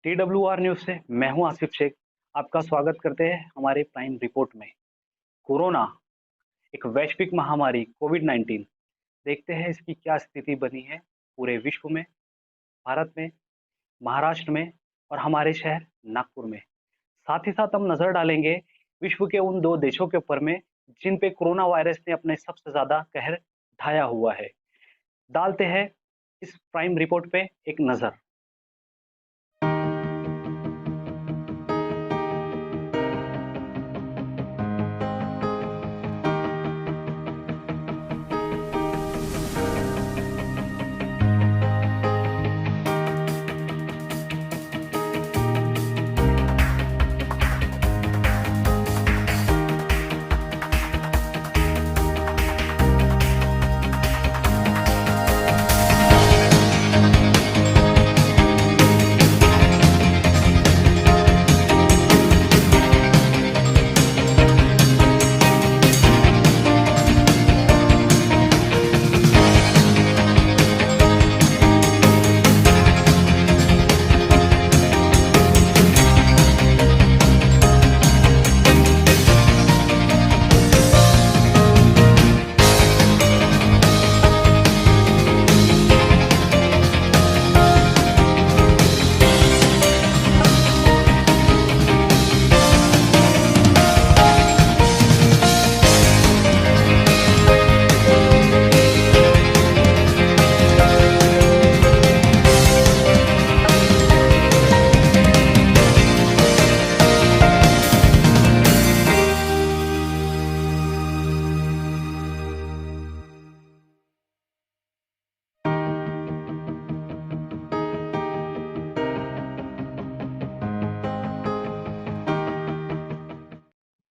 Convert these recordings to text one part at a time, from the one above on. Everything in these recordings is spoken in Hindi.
TWR न्यूज से मैं हूं आसिफ शेख। आपका स्वागत करते हैं हमारे प्राइम रिपोर्ट में। कोरोना एक वैश्विक महामारी कोविड-19, देखते हैं इसकी क्या स्थिति बनी है पूरे विश्व में, भारत में, महाराष्ट्र में और हमारे शहर नागपुर में। साथ ही साथ हम नजर डालेंगे विश्व के उन दो देशों के ऊपर में जिन पे कोरोना वायरस ने अपने सबसे ज्यादा कहर ढाया हुआ है। डालते हैं इस प्राइम रिपोर्ट पे एक नजर।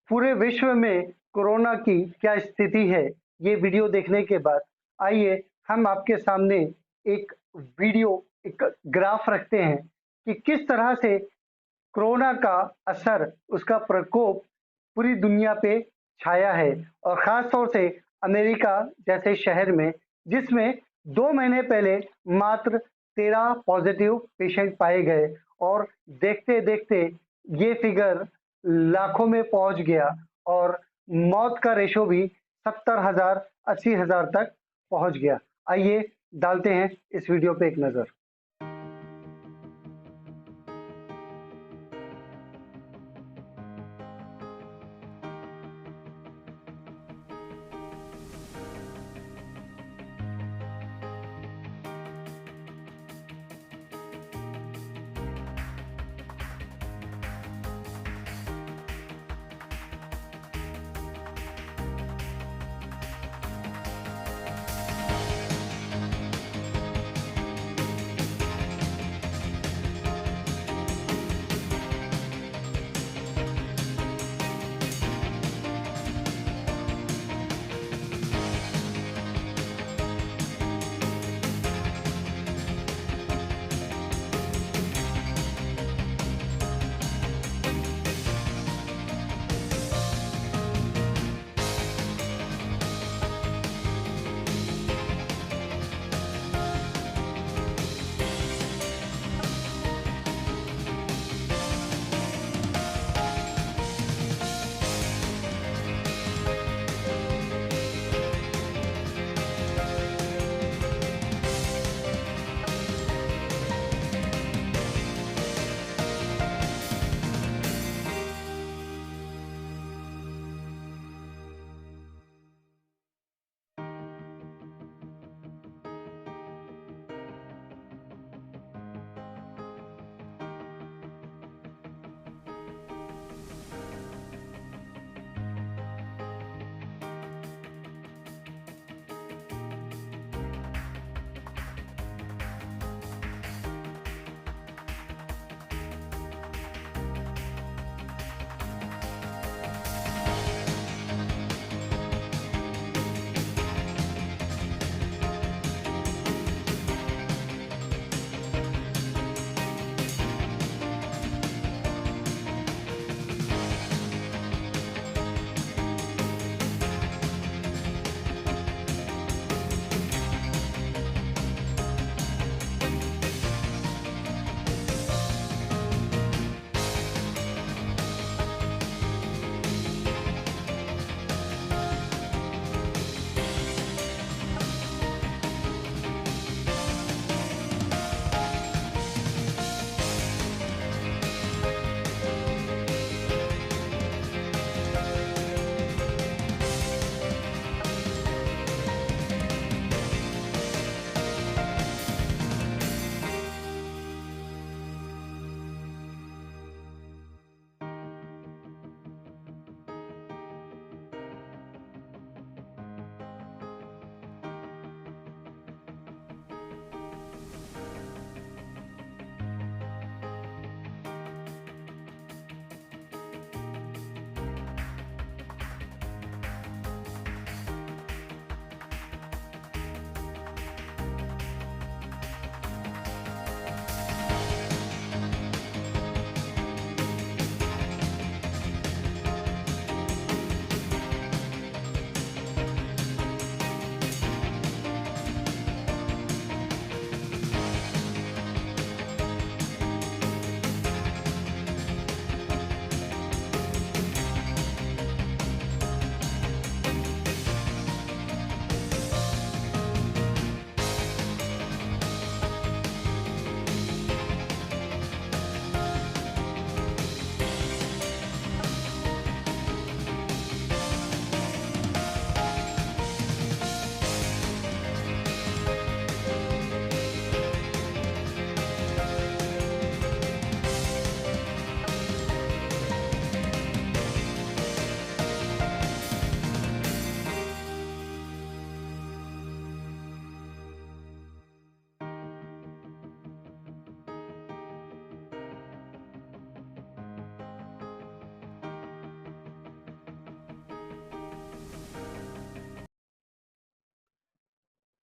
पूरे विश्व में कोरोना की क्या स्थिति है, ये वीडियो देखने के बाद आइए हम आपके सामने एक एक ग्राफ रखते हैं कि किस तरह से कोरोना का असर, उसका प्रकोप पूरी दुनिया पे छाया है और ख़ास तौर से अमेरिका जैसे शहर में, जिसमें 2 महीने पहले मात्र 13 पॉजिटिव पेशेंट पाए गए और देखते-देखते ये फिगर लाखों में पहुंच गया और मौत का रेशो भी 70,000 80,000 तक पहुंच गया। आइए डालते हैं इस वीडियो पे एक नज़र।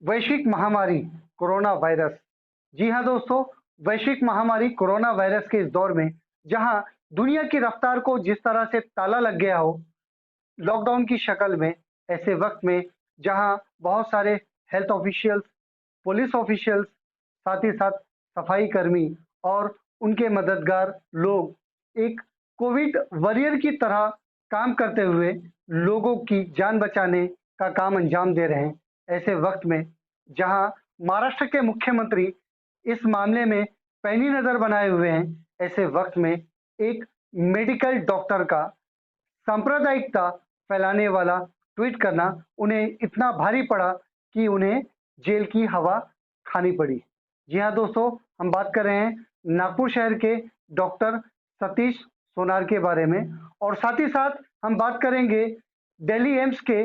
वैश्विक महामारी कोरोना वायरस। जी हाँ दोस्तों, वैश्विक महामारी कोरोना वायरस के इस दौर में जहां दुनिया की रफ्तार को जिस तरह से ताला लग गया हो लॉकडाउन की शक्ल में, ऐसे वक्त में जहां बहुत सारे हेल्थ ऑफिशियल्स, पुलिस ऑफिशियल्स, साथ ही साथ सफाई कर्मी और उनके मददगार लोग एक कोविड वॉरियर की तरह काम करते हुए लोगों की जान बचाने का काम अंजाम दे रहे हैं। ऐसे वक्त में जहां महाराष्ट्र के मुख्यमंत्री इस मामले में पैनी नजर बनाए हुए हैं, ऐसे वक्त में एक मेडिकल डॉक्टर का सांप्रदायिकता फैलाने वाला ट्वीट करना उन्हें इतना भारी पड़ा कि उन्हें जेल की हवा खानी पड़ी। जी हाँ दोस्तों, हम बात कर रहे हैं नागपुर शहर के डॉक्टर सतीश सोनार के बारे में, और साथ ही साथ हम बात करेंगे दिल्ली एम्स के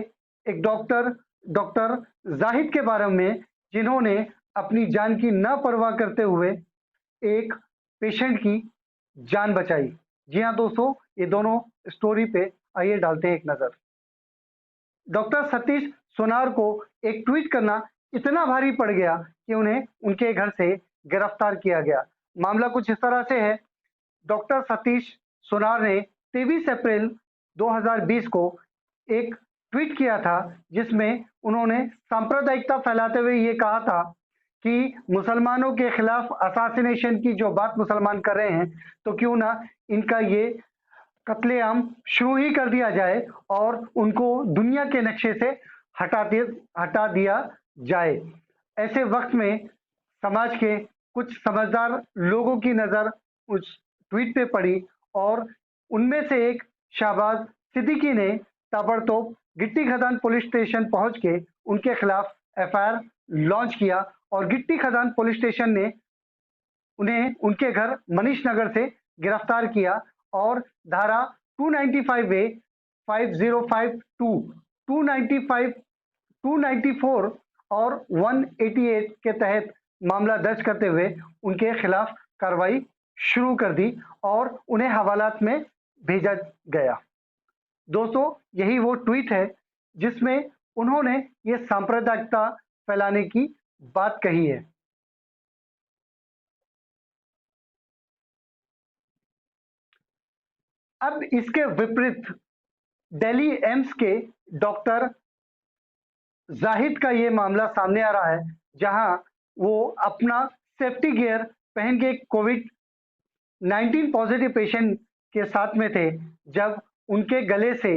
एक डॉक्टर जाहिद के बारे में, जिन्होंने अपनी जान की न परवाह करते हुए एक पेशेंट की जान बचाई। जी हाँ दोस्तों, ये दोनों स्टोरी पे आइए डालते हैं एक नजर। डॉक्टर सतीश सोनार को एक ट्वीट करना इतना भारी पड़ गया कि उन्हें उनके घर से गिरफ्तार किया गया। मामला कुछ इस तरह से है, डॉक्टर सतीश सोनार ने 23 अप्रैल 2020 को एक ट्वीट किया था जिसमें उन्होंने सांप्रदायिकता फैलाते हुए ये कहा था कि मुसलमानों के खिलाफ असासिनेशन की जो बात मुसलमान कर रहे हैं, तो क्यों ना इनका ये कत्लेआम शुरू ही कर दिया जाए और उनको दुनिया के नक्शे से हटा दिया जाए। ऐसे वक्त में समाज के कुछ समझदार लोगों की नजर उस ट्वीट पे पड़ी और उनमें से एक शाहबाज सिद्दीकी ने ताबड़तोब गिट्टी खदान पुलिस स्टेशन पहुंच के उनके खिलाफ एफआईआर लॉन्च किया और गिट्टी खदान पुलिस स्टेशन ने उन्हें उनके घर मनीष नगर से गिरफ्तार किया और धारा 295 ए, 5052, 295, 294 और 188 के तहत मामला दर्ज करते हुए उनके खिलाफ कार्रवाई शुरू कर दी और उन्हें हवालात में भेजा गया। दोस्तों, यही वो ट्वीट है जिसमें उन्होंने ये सांप्रदायिकता फैलाने की बात कही है। अब इसके विपरीत दिल्ली एम्स के डॉक्टर जाहिद का ये मामला सामने आ रहा है, जहां वो अपना सेफ्टी गियर पहन के कोविड 19 पॉजिटिव पेशेंट के साथ में थे, जब उनके गले से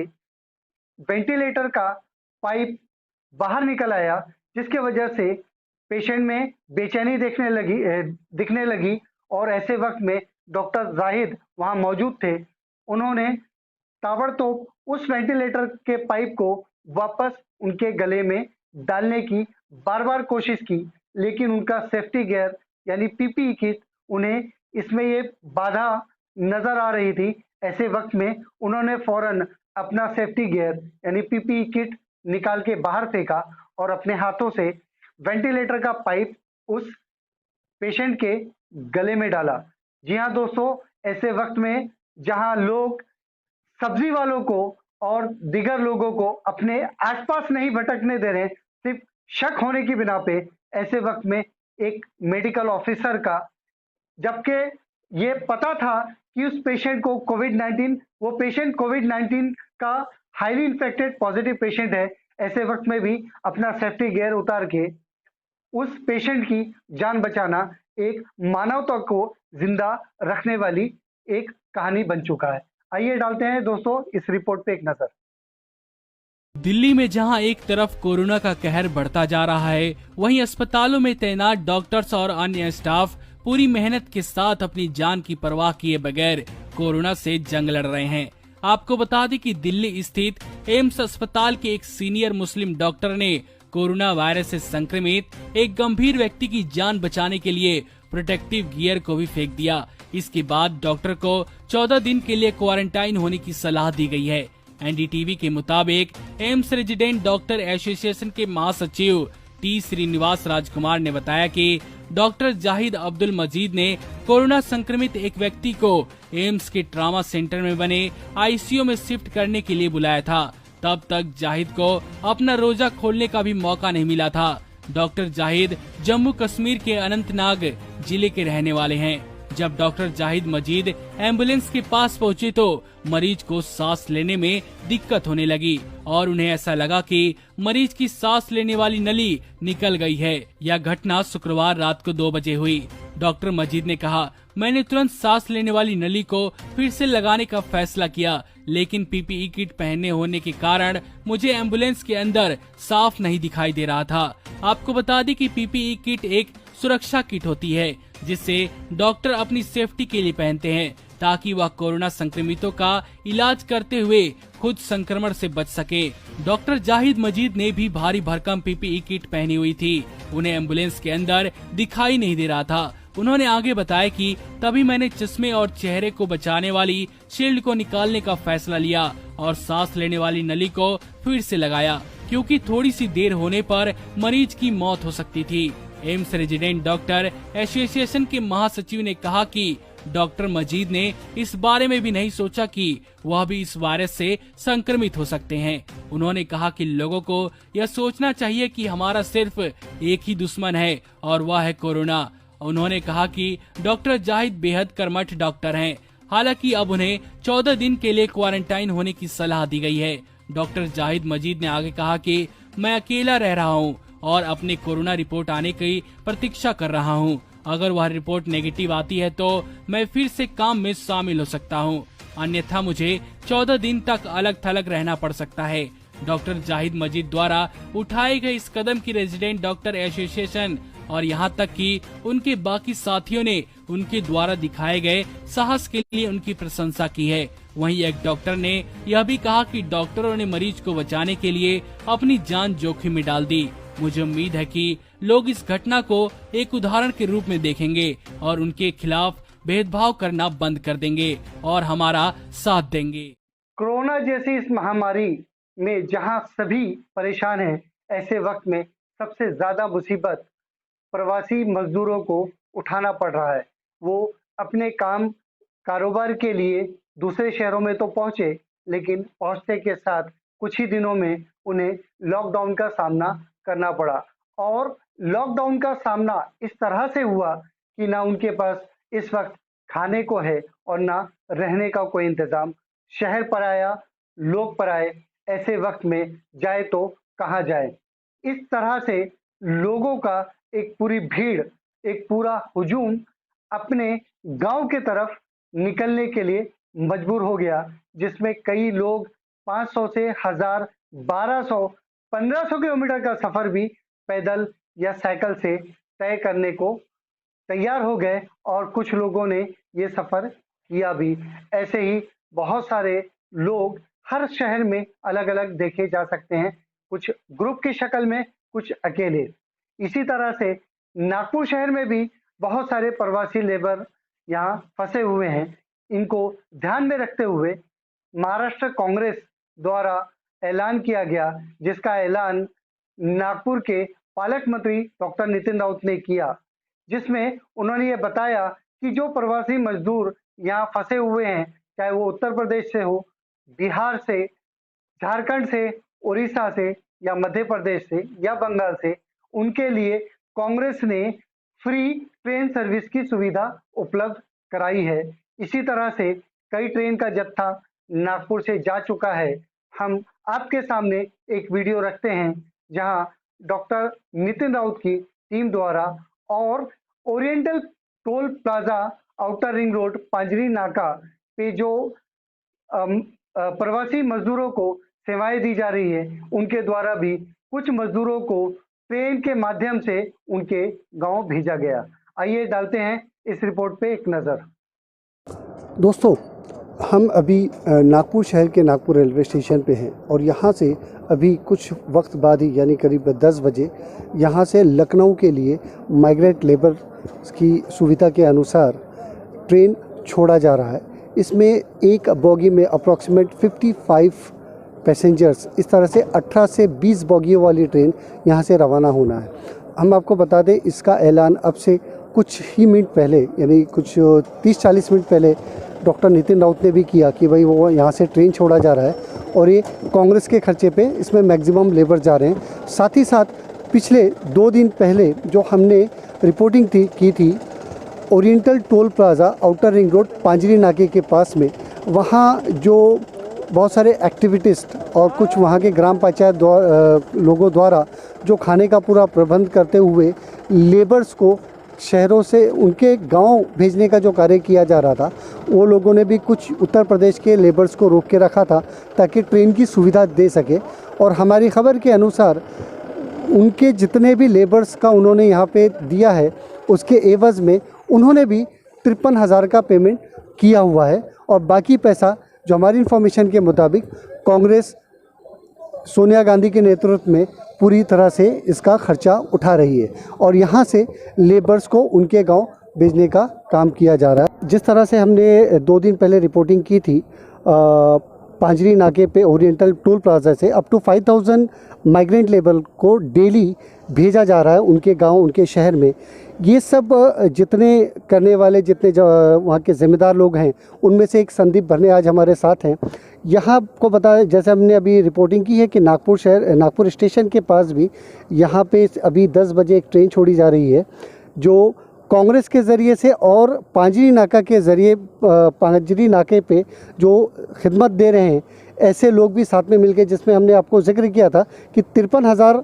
वेंटिलेटर का पाइप बाहर निकल आया, जिसके वजह से पेशेंट में बेचैनी दिखने लगी और ऐसे वक्त में डॉक्टर जाहिद वहां मौजूद थे। उन्होंने ताबड़तोब उस वेंटिलेटर के पाइप को वापस उनके गले में डालने की बार बार कोशिश की, लेकिन उनका सेफ्टी गियर यानी पीपीई किट उन्हें इसमें ये बाधा नजर आ रही थी। ऐसे वक्त में उन्होंने फौरन अपना सेफ्टी गियर यानी पीपीई किट निकाल के बाहर फेंका और अपने हाथों से वेंटिलेटर का पाइप उस पेशेंट के गले में डाला। जी हाँ दोस्तों, ऐसे वक्त में जहां लोग सब्जी वालों को और दिगर लोगों को अपने आसपास नहीं भटकने दे रहे, सिर्फ शक होने की बिना पे, ऐसे वक्त में एक मेडिकल ऑफिसर का, जबकि ये पता था कि उस पेशेंट को वो पेशेंट कोविड-19 का हाईली इन्फेक्टेड पॉजिटिव पेशेंट है, ऐसे वक्त में भी अपना सेफ्टी गियर उतार के उस पेशेंट की जान बचाना एक मानवता को जिंदा रखने वाली एक कहानी बन चुका है। आइए डालते हैं दोस्तों इस रिपोर्ट पे एक नजर। दिल्ली में जहां एक तरफ कोरोना का कहर बढ़ता जा रहा है, वहीं अस्पतालों में तैनात डॉक्टर्स और अन्य स्टाफ पूरी मेहनत के साथ अपनी जान की परवाह किए बगैर कोरोना से जंग लड़ रहे हैं। आपको बता दें कि दिल्ली स्थित एम्स अस्पताल के एक सीनियर मुस्लिम डॉक्टर ने कोरोना वायरस से संक्रमित एक गंभीर व्यक्ति की जान बचाने के लिए प्रोटेक्टिव गियर को भी फेंक दिया। इसके बाद डॉक्टर को 14 दिन के लिए क्वारंटाइन होने की सलाह दी गई है। एनडीटीवी के मुताबिक एम्स रेजिडेंट डॉक्टर एसोसिएशन के महासचिव टी श्रीनिवास राजकुमार ने बताया कि डॉक्टर जाहिद अब्दुल मजीद ने कोरोना संक्रमित एक व्यक्ति को एम्स के ट्रॉमा सेंटर में बने आईसीयू में शिफ्ट करने के लिए बुलाया था। तब तक जाहिद को अपना रोजा खोलने का भी मौका नहीं मिला था। डॉक्टर जाहिद जम्मू कश्मीर के अनंतनाग जिले के रहने वाले हैं। जब डॉक्टर जाहिद मजीद एम्बुलेंस के पास पहुंचे तो मरीज को सांस लेने में दिक्कत होने लगी और उन्हें ऐसा लगा कि मरीज की सांस लेने वाली नली निकल गई है। यह घटना शुक्रवार रात को 2 बजे हुई। डॉक्टर मजीद ने कहा, मैंने तुरंत सांस लेने वाली नली को फिर से लगाने का फैसला किया, लेकिन पीपीई किट पहने होने के कारण मुझे एम्बुलेंस के अंदर साफ नहीं दिखाई दे रहा था। आपको बता दें कि पीपीई किट एक सुरक्षा किट होती है जिसे डॉक्टर अपनी सेफ्टी के लिए पहनते हैं ताकि वह कोरोना संक्रमितों का इलाज करते हुए खुद संक्रमण से बच सके। डॉक्टर जाहिद मजीद ने भी भारी भरकम पीपीई किट पहनी हुई थी। उन्हें एम्बुलेंस के अंदर दिखाई नहीं दे रहा था। उन्होंने आगे बताया कि तभी मैंने चश्मे और चेहरे को बचाने वाली शील्ड को निकालने का फैसला लिया और सांस लेने वाली नली को फिर से लगाया, क्योंकि थोड़ी सी देर होने पर मरीज की मौत हो सकती थी। एम्स रेजिडेंट डॉक्टर एसोसिएशन के महासचिव ने कहा कि डॉक्टर मजीद ने इस बारे में भी नहीं सोचा कि वह भी इस वायरस से संक्रमित हो सकते हैं। उन्होंने कहा कि लोगों को यह सोचना चाहिए कि हमारा सिर्फ एक ही दुश्मन है और वह है कोरोना। उन्होंने कहा कि डॉक्टर जाहिद बेहद कर्मठ डॉक्टर हैं। हालांकि अब उन्हें 14 दिन के लिए क्वारंटाइन होने की सलाह दी गई है। डॉक्टर जाहिद मजीद ने आगे कहा कि मैं अकेला रह रहा हूं और अपने कोरोना रिपोर्ट आने की प्रतीक्षा कर रहा हूं। अगर वह रिपोर्ट नेगेटिव आती है तो मैं फिर से काम में शामिल हो सकता हूं, अन्यथा मुझे 14 दिन तक अलग थलग रहना पड़ सकता है। डॉक्टर जाहिद मजीद द्वारा उठाए गए इस कदम की रेजिडेंट डॉक्टर एसोसिएशन और यहां तक कि उनके बाकी साथियों ने उनके द्वारा दिखाए गए साहस के लिए उनकी प्रशंसा की है। वहीं एक डॉक्टर ने यह भी कहा कि डॉक्टरों ने मरीज को बचाने के लिए अपनी जान जोखिम में डाल दी। मुझे उम्मीद है कि लोग इस घटना को एक उदाहरण के रूप में देखेंगे और उनके खिलाफ भेदभाव करना बंद कर देंगे और हमारा साथ देंगे। कोरोना जैसी इस महामारी में जहां सभी परेशान हैं, ऐसे वक्त में सबसे ज्यादा मुसीबत प्रवासी मजदूरों को उठाना पड़ रहा है। वो अपने काम कारोबार के लिए दूसरे शहरों में तो पहुंचे, लेकिन पहुंचने के साथ कुछ ही दिनों में उन्हें लॉकडाउन का सामना करना पड़ा। और लॉकडाउन का सामना इस तरह से हुआ कि ना उनके पास इस वक्त खाने को है और ना रहने का कोई इंतजाम। शहर पर आया, लोग पर आए, ऐसे वक्त में जाए तो कहाँ जाए। इस तरह से लोगों का एक पूरी भीड़, एक पूरा हुजूम अपने गांव के तरफ निकलने के लिए मजबूर हो गया, जिसमें कई लोग 500 से 1000, 1200, 1500 किलोमीटर का सफर भी पैदल या साइकिल से तय करने को तैयार हो गए और कुछ लोगों ने ये सफर किया भी। ऐसे ही बहुत सारे लोग हर शहर में अलग अलग देखे जा सकते हैं, कुछ ग्रुप की शक्ल में, कुछ अकेले। इसी तरह से नागपुर शहर में भी बहुत सारे प्रवासी लेबर यहाँ फंसे हुए हैं। इनको ध्यान में रखते हुए महाराष्ट्र कांग्रेस द्वारा ऐलान किया गया, जिसका ऐलान नागपुर के पालक मंत्री डॉक्टर नितिन राउत ने किया, जिसमें उन्होंने ये बताया कि जो प्रवासी मजदूर यहाँ फंसे हुए हैं, चाहे वो उत्तर प्रदेश से हो, बिहार से, झारखंड से, उड़ीसा से या मध्य प्रदेश से या बंगाल से, उनके लिए कांग्रेस ने फ्री ट्रेन सर्विस की सुविधा उपलब्ध कराई है। इसी तरह से कई ट्रेन का जत्था नागपुर से जा चुका है। हम आपके सामने एक वीडियो रखते हैं जहां डॉक्टर नितिन राउत की टीम द्वारा और Oriental toll plaza outer ring road Panjari नाका पे जो प्रवासी मजदूरों को सेवाएं दी जा रही है, उनके द्वारा भी कुछ मजदूरों को ट्रेन के माध्यम से उनके गांव भेजा गया। आइए डालते हैं इस रिपोर्ट पे एक नज़र। दोस्तों, हम अभी नागपुर शहर के नागपुर रेलवे स्टेशन पे हैं और यहाँ से अभी कुछ वक्त बाद ही यानी करीब 10 बजे यहाँ से लखनऊ के लिए माइग्रेंट लेबर की सुविधा के अनुसार ट्रेन छोड़ा जा रहा है। इसमें एक बोगी में अप्रॉक्सीमेट 55 पैसेंजर्स, इस तरह से 18 से 20 बोगियों वाली ट्रेन यहाँ से रवाना होना है। हम आपको बता दें, इसका ऐलान अब से कुछ ही मिनट पहले यानी कुछ 30-40 मिनट पहले डॉक्टर नितिन राउत ने भी किया कि भाई वो यहाँ से ट्रेन छोड़ा जा रहा है और ये कांग्रेस के खर्चे पे इसमें मैक्सिमम लेबर जा रहे हैं। साथ ही साथ पिछले 2 दिन पहले जो हमने रिपोर्टिंग की थी Oriental toll plaza outer ring road Panjari नाके के पास में, वहाँ जो बहुत सारे एक्टिविटिस्ट और कुछ वहाँ के ग्राम पंचायत लोगों द्वारा जो खाने का पूरा प्रबंध करते हुए लेबर्स को शहरों से उनके गांव भेजने का जो कार्य किया जा रहा था, वो लोगों ने भी कुछ उत्तर प्रदेश के लेबर्स को रोक के रखा था ताकि ट्रेन की सुविधा दे सके। और हमारी खबर के अनुसार उनके जितने भी लेबर्स का उन्होंने यहाँ पे दिया है, उसके एवज़ में उन्होंने भी 53,000 का पेमेंट किया हुआ है। और बाकी पैसा जो हमारी इन्फॉर्मेशन के मुताबिक कांग्रेस सोनिया गांधी के नेतृत्व में पूरी तरह से इसका खर्चा उठा रही है और यहाँ से लेबर्स को उनके गांव भेजने का काम किया जा रहा है। जिस तरह से हमने 2 दिन पहले रिपोर्टिंग की थी पांजरी नाके पे ओरिएंटल टोल प्लाजा से अप टू 5,000 माइग्रेंट लेबर को डेली भेजा जा रहा है उनके गांव, उनके शहर में। ये सब जितने करने वाले, जितने वहाँ के ज़िम्मेदार लोग हैं, उनमें से एक संदीप भरने आज हमारे साथ हैं। यहाँ को बताया, जैसे हमने अभी रिपोर्टिंग की है कि नागपुर स्टेशन के पास भी यहाँ पे अभी 10 बजे एक ट्रेन छोड़ी जा रही है जो कांग्रेस के ज़रिए से और पांजरी नाका के ज़रिए पांजरी नाके पे जो खिदमत दे रहे हैं ऐसे लोग भी साथ में मिलके, जिसमें हमने आपको जिक्र किया था कि 53,000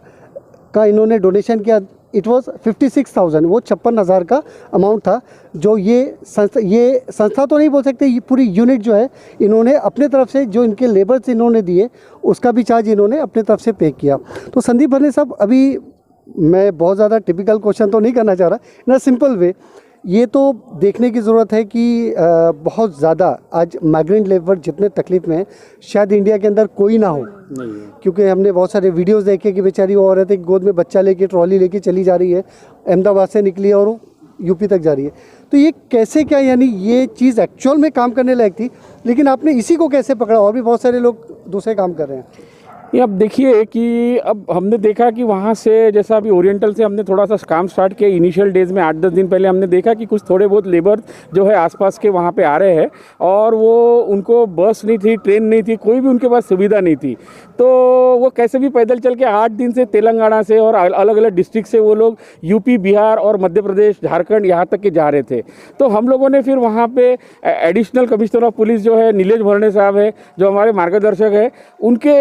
का इन्होंने डोनेशन किया। इट वाज 56,000, वो 56,000 का अमाउंट था जो ये संस्था तो नहीं बोल सकते, ये पूरी यूनिट जो है इन्होंने अपने तरफ से जो इनके लेबर्स इन्होंने दिए उसका भी चार्ज इन्होंने अपने तरफ से पे किया। तो संदीप भरने साहब, अभी मैं बहुत ज़्यादा टिपिकल क्वेश्चन तो नहीं करना चाह रहा, इन अ सिंपल वे, ये तो देखने की ज़रूरत है कि बहुत ज़्यादा आज माइग्रेंट लेबर जितने तकलीफ़ में है शायद इंडिया के अंदर कोई ना हो, क्योंकि हमने बहुत सारे वीडियोस देखे कि बेचारी वो औरत एक गोद में बच्चा लेके ट्रॉली लेके चली जा रही है, अहमदाबाद से निकली और वो यूपी तक जा रही है। तो ये कैसे, क्या यानी ये चीज़ एक्चुअल में काम करने लायक थी, लेकिन आपने इसी को कैसे पकड़ा? और भी बहुत सारे लोग दूसरे काम कर रहे हैं। ये अब देखिए कि अब हमने देखा कि वहाँ से, जैसा अभी ओरिएंटल से हमने थोड़ा सा काम स्टार्ट किया इनिशियल डेज़ में 8-10 दिन पहले, हमने देखा कि कुछ थोड़े बहुत लेबर जो है आसपास के वहाँ पे आ रहे हैं और वो उनको बस नहीं थी, ट्रेन नहीं थी, कोई भी उनके पास सुविधा नहीं थी, तो वो कैसे भी पैदल चल के 8 दिन से तेलंगाना से और अलग अलग डिस्ट्रिक्ट से वो लोग यूपी, बिहार और मध्य प्रदेश, झारखंड यहाँ तक के जा रहे थे। तो हम लोगों ने फिर वहाँ पे एडिशनल कमिश्नर ऑफ पुलिस जो है नीलेश भरने साहब है, जो हमारे मार्गदर्शक है, उनके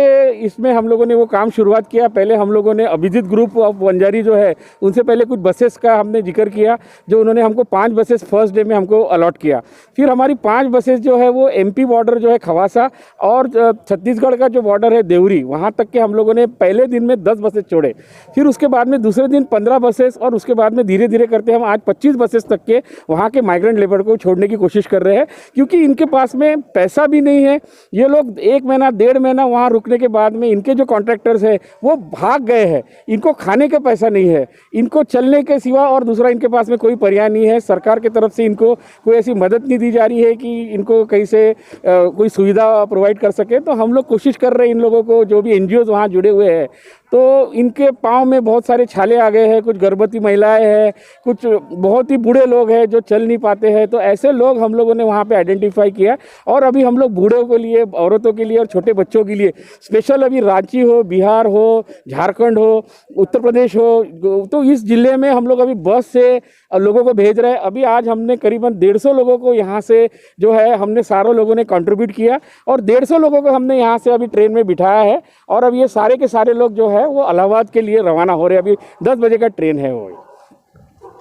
इसमें हम लोगों ने वो काम शुरुआत किया। पहले हम लोगों ने अभिजीत ग्रुप ऑफ बंजारी जो है उनसे पहले कुछ बसेस का हमने जिक्र किया, जो उन्होंने हमको 5 बसेस फर्स्ट डे में हमको अलॉट किया। फिर हमारी 5 बसेस जो है वो एमपी बॉर्डर जो है खवासा और छत्तीसगढ़ का जो बॉर्डर है देवरी, वहाँ तक के हम लोगों ने पहले दिन में 10 बसेस छोड़े। फिर उसके बाद में दूसरे दिन 15 बसेस और उसके बाद में धीरे धीरे करते हम आज 25 बसेस तक के वहाँ के माइग्रेंट लेबर को छोड़ने की कोशिश कर रहे हैं, क्योंकि इनके पास में पैसा भी नहीं है। ये लोग 1 महीना 1.5 महीना वहाँ रुकने के बाद में इनके जो कॉन्ट्रैक्टर्स है वो भाग गए हैं, इनको खाने का पैसा नहीं है, इनको चलने के सिवा और दूसरा इनके पास में कोई पर्याय नहीं है। सरकार की तरफ से इनको कोई ऐसी मदद नहीं दी जा रही है कि इनको कहीं से कोई सुविधा प्रोवाइड कर सके। तो हम लोग कोशिश कर रहे हैं इन लोगों को, जो भी एनजीओज वहाँ जुड़े हुए हैं, तो इनके पाँव में बहुत सारे छाले आ गए हैं, कुछ गर्भवती महिलाएं हैं, कुछ बहुत ही बूढ़े लोग हैं जो चल नहीं पाते हैं। तो ऐसे लोग हम लोगों ने वहाँ पे आइडेंटिफाई किया और अभी हम लोग बूढ़ों के लिए, औरतों के लिए और छोटे बच्चों के लिए स्पेशल अभी रांची हो, बिहार हो, झारखंड हो, उत्तर प्रदेश हो, तो इस जिले में हम लोग अभी बस से लोगों को भेज रहे हैं। अभी आज हमने करीबन 150 लोगों को यहाँ से जो है हमने सारों लोगों ने कंट्रीब्यूट किया और 150 लोगों को हमने यहाँ से अभी ट्रेन में बिठाया है और अब ये सारे के सारे लोग जो है वो इलाहाबाद के लिए रवाना हो रहे हैं। अभी 10 बजे का ट्रेन है वो।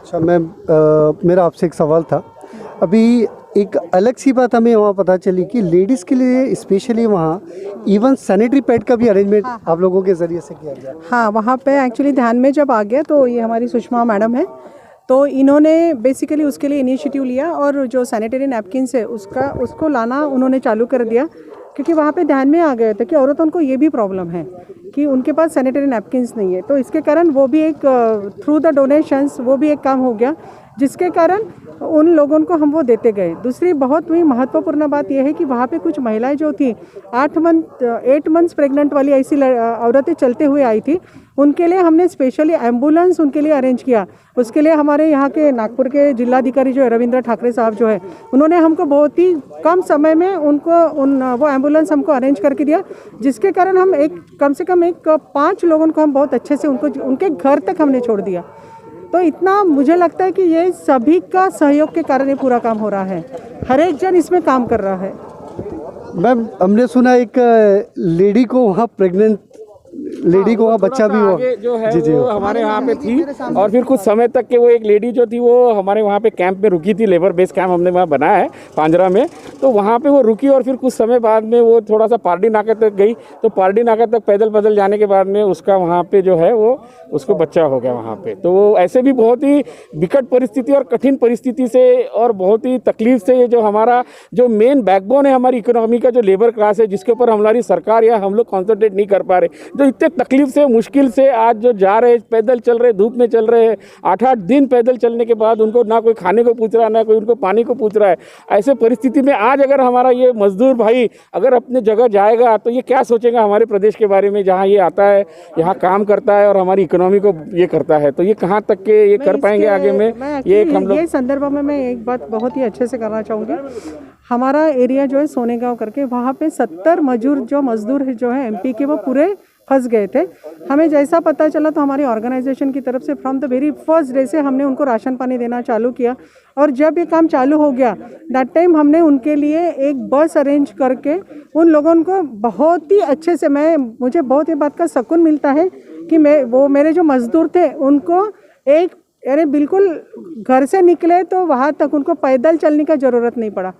अच्छा, मेरा आपसे एक सवाल था। अभी एक अलग सी बात हमें वहाँ पता चली कि लेडीज़ के लिए स्पेशली वहाँ इवन सैनिटरी पैड का भी अरेंजमेंट आप लोगों के ज़रिए से किया गया। हाँ, वहाँ पे एक्चुअली ध्यान में जब आ गया तो ये हमारी सुषमा मैडम है, तो इन्होंने बेसिकली उसके लिए इनिशिएटिव लिया और जो सैनिटरी नैपकिन्स है उसको लाना उन्होंने चालू कर दिया, क्योंकि वहाँ पे ध्यान में आ गए थे कि औरतों को ये भी प्रॉब्लम है कि उनके पास सैनिटरी नैपकिन्स नहीं है। तो इसके कारण वो भी एक थ्रू द डोनेशंस वो भी एक काम हो गया। जिसके कारण उन लोगों को हम वो देते गए। दूसरी बहुत ही महत्वपूर्ण बात यह है कि वहाँ पे कुछ महिलाएं जो थी 8 मंथ्स प्रेग्नेंट वाली ऐसी औरतें चलते हुए आई थी, उनके लिए हमने स्पेशली एम्बुलेंस उनके लिए अरेंज किया। उसके लिए हमारे यहाँ के नागपुर के जिलाधिकारी जो है रविंद्र ठाकरे साहब जो है, उन्होंने हमको बहुत ही कम समय में वो एम्बुलेंस हमको अरेंज करके दिया, जिसके कारण हम कम से कम 5 लोगों को हम बहुत अच्छे से उनके घर तक हमने छोड़ दिया। तो इतना मुझे लगता है कि ये सभी का सहयोग के कारण ये पूरा काम हो रहा है, हर एक जन इसमें काम कर रहा है। मैम, हमने सुना एक लेडी को वहाँ प्रेग्नेंट लेडी को वहाँ बच्चा भी हुआ जो है जी, वो हमारे यहाँ पे थी और फिर कुछ समय तक के वो एक लेडी जो थी वो हमारे वहाँ पे कैंप में रुकी थी। लेबर बेस कैंप हमने वहाँ बनाया है पांजरा में, तो वहाँ पे वो रुकी और फिर कुछ समय बाद में वो थोड़ा सा पारडी नाका तक गई। तो पारडी नाका तक पैदल जाने के बाद में उसका वहाँ पे जो है वो उसको बच्चा हो गया वहाँ पे। तो वो ऐसे भी बहुत ही विकट परिस्थिति और कठिन परिस्थिति से और बहुत ही तकलीफ से ये जो हमारा जो मेन बैकबोन है हमारी इकोनॉमी का जो लेबर क्लास है, जिसके ऊपर हमारी सरकार या हम लोग कॉन्सेंट्रेट नहीं कर पा रहे, जो इतने तकलीफ से मुश्किल से आज जो जा रहे पैदल चल रहे, धूप में चल रहे हैं, 8-8 दिन पैदल चलने के बाद उनको ना कोई खाने को पूछ रहा है, ना कोई उनको पानी को पूछ रहा है। ऐसे परिस्थिति में आज अगर हमारा ये मजदूर भाई अगर अपने जगह जाएगा तो ये क्या सोचेगा हमारे प्रदेश के बारे में, जहाँ ये आता है, यहाँ काम करता है और हमारी इकोनॉमी को ये करता है, तो ये कहाँ तक के ये कर पाएंगे आगे में। ये संदर्भ में मैं एक बात बहुत ही अच्छे से करना चाहूँगी। हमारा एरिया जो है सोनेगांव करके, वहाँ पे 70 मजदूर जो है एमपी के, वो पूरे फंस गए थे। हमें जैसा पता चला तो हमारी ऑर्गेनाइजेशन की तरफ से from the very first day से हमने उनको राशन पानी देना चालू किया। और जब ये काम चालू हो गया दैट टाइम हमने उनके लिए एक बस अरेंज करके उन लोगों को बहुत ही अच्छे से, मुझे बहुत ही बात का सुकून मिलता है कि मेरे जो मजदूर थे उनको यानी बिल्कुल घर से निकले तो वहाँ तक उनको पैदल चलने का ज़रूरत नहीं पड़ा।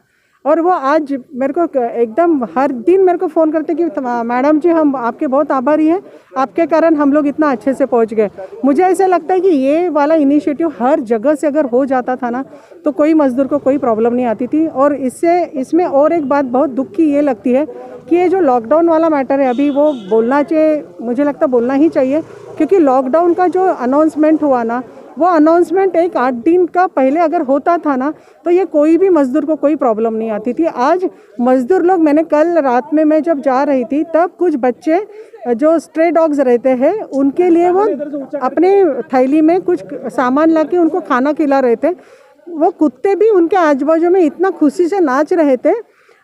और वो आज मेरे को एकदम हर दिन मेरे को फ़ोन करते कि मैडम जी हम आपके बहुत आभारी हैं, आपके कारण हम लोग इतना अच्छे से पहुंच गए। मुझे ऐसा लगता है कि ये वाला इनिशिएटिव हर जगह से अगर हो जाता था ना तो कोई मज़दूर को कोई प्रॉब्लम नहीं आती थी। और इसमें और एक बात बहुत दुख की ये लगती है कि ये जो लॉकडाउन वाला मैटर है अभी वो बोलना चाहिए, मुझे लगता बोलना ही चाहिए, क्योंकि लॉकडाउन का जो अनाउंसमेंट हुआ ना, वो अनाउंसमेंट 8 दिन का पहले अगर होता था ना तो ये कोई भी मज़दूर को कोई प्रॉब्लम नहीं आती थी। आज मज़दूर लोग, मैंने कल रात में मैं जब जा रही थी तब कुछ बच्चे जो स्ट्रे डॉग्स रहते हैं उनके लिए वो अपने थैली में कुछ सामान लाके उनको खाना खिला रहे थे। वो कुत्ते भी उनके आजू बाजू में इतना खुशी से नाच रहे थे।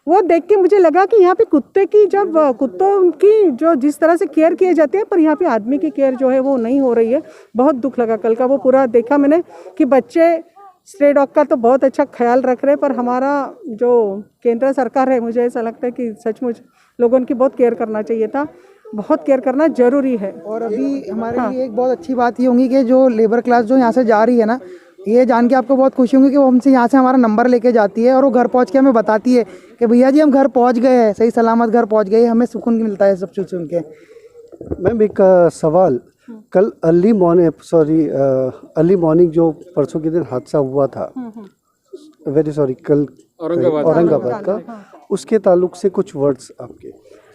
वो देख के मुझे लगा कि यहाँ पे कुत्तों की जो जिस तरह से केयर किए जाते हैं, पर यहाँ पे आदमी की केयर जो है वो नहीं हो रही है। बहुत दुख लगा कल का वो पूरा देखा मैंने कि बच्चे स्ट्रे डॉग का तो बहुत अच्छा ख्याल रख रहे हैं, पर हमारा जो केंद्र सरकार है, मुझे ऐसा लगता है कि सचमुच लोगों की बहुत केयर करना चाहिए था, बहुत केयर करना जरूरी है। और अभी हमारे लिए एक बहुत अच्छी बात ये होंगी कि जो लेबर क्लास जो यहाँ से जा रही है ना, ये जान के आपको बहुत खुशी होगी कि वो हमसे यहाँ से हमारा नंबर लेके जाती है और वो घर पहुँच के हमें बताती है कि भैया जी हम घर पहुँच गए हैं, सही सलामत घर पहुँच गए। हमें सुकून मिलता है सब सुन के। मैम एक सवाल, कल अर्ली मॉर्निंग जो परसों के दिन हादसा हुआ था, वेरी सॉरी, कल औरंगाबाद का, उसके ताल्लुक से कुछ वर्ड्स आपके?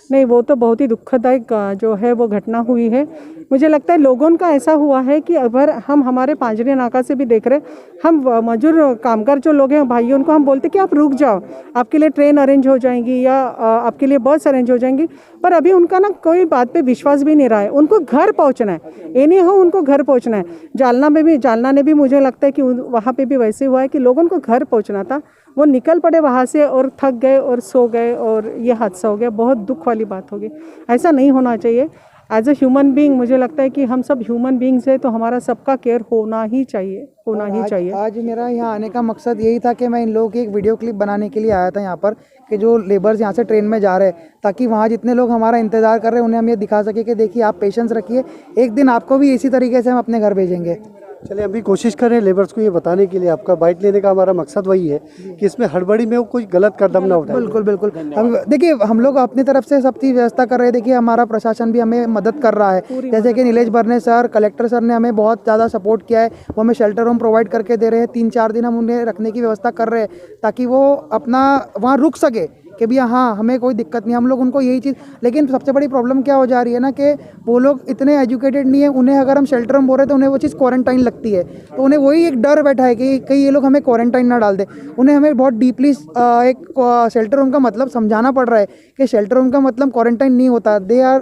नहीं, वो तो बहुत ही दुखदायक जो है वो घटना हुई है। मुझे लगता है लोगों का ऐसा हुआ है कि अगर हम हमारे पांजरे नाका से भी देख रहे, हम मजदूर कामगार जो लोग हैं भाई, उनको हम बोलते कि आप रुक जाओ, आपके लिए ट्रेन अरेंज हो जाएंगी या आपके लिए बस अरेंज हो जाएंगी, पर अभी उनका ना कोई बात पे विश्वास भी नहीं रहा है। उनको घर पहुंचना है, एनी हो उनको घर पहुंचना है। जालना ने भी मुझे लगता है कि वहाँ पे भी वैसे हुआ है कि लोगों को घर पहुँचना था, वो निकल पड़े वहाँ से और थक गए और सो गए और ये हादसा हो गया। बहुत दुख वाली बात होगी, ऐसा नहीं होना चाहिए। एज ए ह्यूमन बीइंग मुझे लगता है कि हम सब ह्यूमन बीइंग्स हैं, तो हमारा सबका केयर होना ही चाहिए। आज मेरा यहाँ आने का मकसद यही था कि मैं इन लोगों की एक वीडियो क्लिप बनाने के लिए आया था यहाँ पर, कि जो लेबर्स यहाँ से ट्रेन में जा रहे हैं, ताकि वहाँ जितने लोग हमारा इंतज़ार कर रहे हैं उन्हें हम ये दिखा सके कि देखिए आप पेशेंस रखिए, एक दिन आपको भी इसी तरीके से हम अपने घर भेजेंगे। चलिए अभी कोशिश करें लेबर्स को ये बताने के लिए, आपका बाइट लेने का हमारा मकसद वही है कि इसमें हड़बड़ी में वो कोई गलत कदम ना उठाए। बिल्कुल। हम देखिए हम लोग अपनी तरफ से सब चीज़ व्यवस्था कर रहे हैं। देखिए हमारा प्रशासन भी हमें मदद कर रहा है, जैसे कि Nilesh Berne sir, collector sir ने हमें बहुत ज़्यादा सपोर्ट किया है। वो हमें शेल्टर होम प्रोवाइड करके दे रहे हैं। 3-4 दिन हम उन्हें रखने की व्यवस्था कर रहे हैं ताकि वो अपना वहाँ रुक सके, कि भैया हाँ हमें कोई दिक्कत नहीं, हम लोग उनको यही चीज़। लेकिन सबसे बड़ी प्रॉब्लम क्या हो जा रही है ना कि वो लोग इतने एजुकेटेड नहीं है, उन्हें अगर हम शेल्टर में बोल रहे हैं तो उन्हें वो चीज़ क्वारंटाइन लगती है, तो उन्हें वही एक डर बैठा है कि कहीं ये लोग हमें क्वारंटाइन ना डाल दे। उन्हें हमें बहुत डीपली एक शेल्टर होम का मतलब समझाना पड़ रहा है कि शेल्टर होम का मतलब क्वारंटाइन नहीं होता।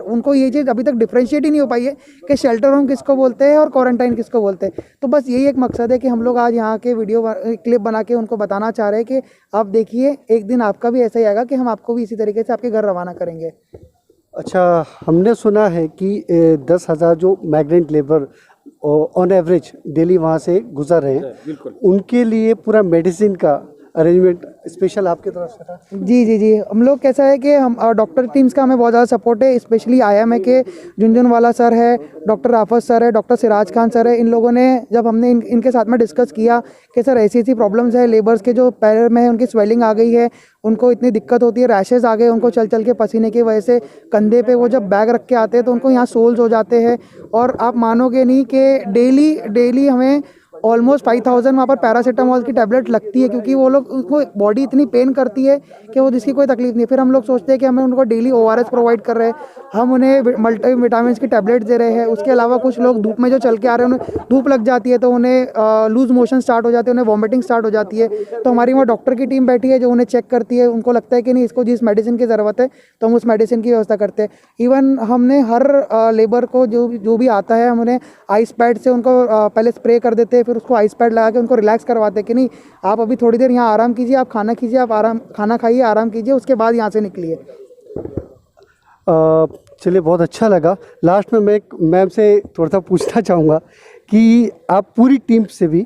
उनको ये चीज़ अभी तक डिफ्रेंशिएट ही नहीं हो पाई है कि शेल्टर होम किसको बोलते हैं और क्वारंटाइन किसको बोलते हैं। तो बस यही एक मकसद है कि हम लोग आज यहाँ के वीडियो क्लिप बना के उनको बताना चाह रहे हैं कि आप देखिए एक दिन आपका भी ऐसा ही आएगा कि हम आपको भी इसी तरीके से आपके घर रवाना करेंगे। अच्छा, हमने सुना है कि 10,000 जो migrant labour on average daily वहाँ से गुजर रहे हैं, उनके लिए पूरा मेडिसिन का अरेंजमेंट स्पेशल आपकी तरफ से था? जी, हम लोग कैसा है कि हम डॉक्टर टीम्स का हमें बहुत ज़्यादा सपोर्ट है। स्पेशली IIM के झुनझुनवाला सर है, डॉक्टर राफत सर है, डॉक्टर सिराज खान सर है। इन लोगों ने जब हमने इनके साथ में डिस्कस किया कि सर ऐसी प्रॉब्लम्स है, लेबर्स के जो पैर में है उनकी स्वेलिंग आ गई है, उनको इतनी दिक्कत होती है, रैशेज़ आ गए उनको चल के पसीने की वजह से, कंधे पे वो जब बैग रख के आते हैं तो उनको यहाँ सोल्स हो जाते हैं। और आप मानोगे नहीं कि डेली हमें ऑलमोस्ट 5,000 वहाँ पर पैरासीटामॉल की टैबलेट लगती है, क्योंकि वो लोग उनको बॉडी इतनी पेन करती है कि वो जिसकी कोई तकलीफ नहीं। फिर हम लोग सोचते हैं कि हमें उनको डेली ORS प्रोवाइड कर रहे हैं, हम उन्हें मल्टी विटामिन की टैबलेट दे रहे हैं। उसके अलावा कुछ लोग धूप में जो चल के आ रहे हैं उन्हें धूप लग जाती है तो उन्हें लूज मोशन स्टार्ट हो जाते हैं, उन्हें वॉमिटिंग स्टार्ट हो जाती है। तो हमारी वहाँ डॉक्टर की टीम बैठी है जो उन्हें चेक करती है। उनको लगता है कि नहीं इसको जिस मेडिसिन की ज़रूरत है तो हम उस मेडिसिन की व्यवस्था करते हैं। इवन हमने हर लेबर को जो भी आता है हम उन्हें आइस पैड से उनको पहले स्प्रे कर देते हैं, फिर उसको आइस पैड लगा के उनको रिलैक्स करवाते हैं कि नहीं आप अभी थोड़ी देर यहाँ आराम कीजिए, आप खाना कीजिए, आप खाना खाइए, आराम कीजिए, उसके बाद यहाँ से निकलिए। चलिए, बहुत अच्छा लगा। लास्ट में मैं मैम से थोड़ा सा पूछना चाहूँगा कि आप पूरी टीम से भी